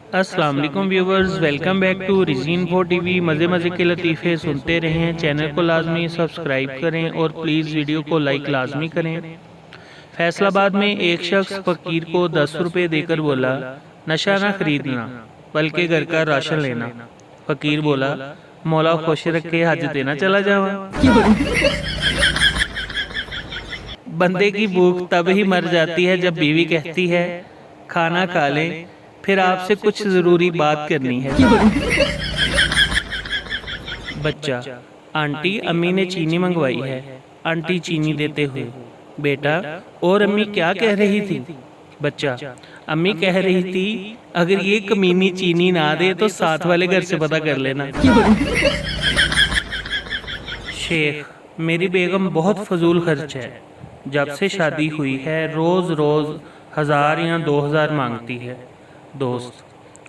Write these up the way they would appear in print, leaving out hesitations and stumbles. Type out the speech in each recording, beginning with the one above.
अस्सलाम वालेकुम viewers, welcome back to रिजीन 4 टीवी। मज़े के लतीफ़े सुनते रहें। चैनल को लाजमी सब्सक्राइब करें और प्लीज़ वीडियो को लाइक लाजमी करें। फैसलाबाद में एक शख्स फ़कीर को 10 रुपये देकर बोला, नशा ना खरीदना बल्कि घर का राशन लेना। फ़कीर बोला, मौला खुश रखे, हज देना चला जावा। बंदे की भूख तब ही मर जाती है जब बीवी कहती है खाना खा लें, फिर आपसे कुछ ज़रूरी बात करनी है। बच्चा, आंटी अम्मी ने चीनी मंगवाई है। आंटी चीनी देते हुए, बेटा और अम्मी क्या कह रही थी? बच्चा, अम्मी कह रही थी अगर ये कमीनी चीनी ना दे तो साथ वाले घर से पता कर लेना। शेख, मेरी बेगम बहुत फजूल खर्च है। जब से शादी हुई है रोज़ रोज़ 1000 या 2000 मांगती है। दोस्त,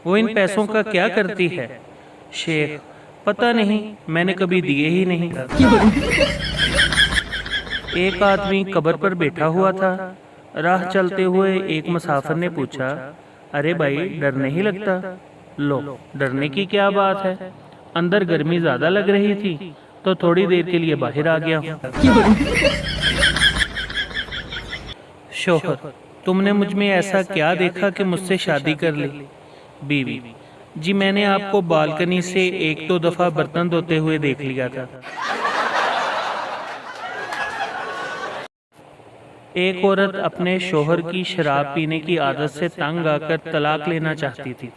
वो इन पैसों का क्या करती है? शेख, पता नहीं, मैंने कभी दिए ही नहीं। एक आदमी कब्र पर बैठा हुआ था। राह चलते हुए एक मुसाफिर ने पूछा, अरे भाई डर नहीं लगता? लो, डरने की क्या बात है, अंदर गर्मी ज़्यादा लग रही थी तो थोड़ी देर के लिए बाहर आ गया हूँ। शोहर, तुमने मुझ में ऐसा क्या देखा कि मुझसे शादी कर ली? बीवी, जी मैंने आपको बालकनी से 1-2 दफ़ा बर्तन धोते हुए देख लिया था। एक औरत अपने शोहर की शराब पीने की आदत से तंग आकर तलाक लेना चाहती थी।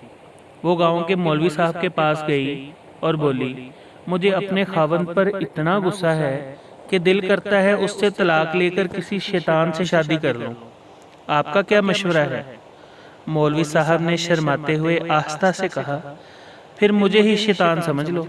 वो गांव के मौलवी साहब के पास गई और बोली, मुझे अपने खावंद पर इतना गुस्सा है कि दिल करता है उससे तलाक लेकर किसी शैतान से शादी कर लूं। आपका क्या मशवरा है? मौलवी साहब ने शर्माते हुए आस्था से कहा, फिर मुझे ही शैतान समझ लो।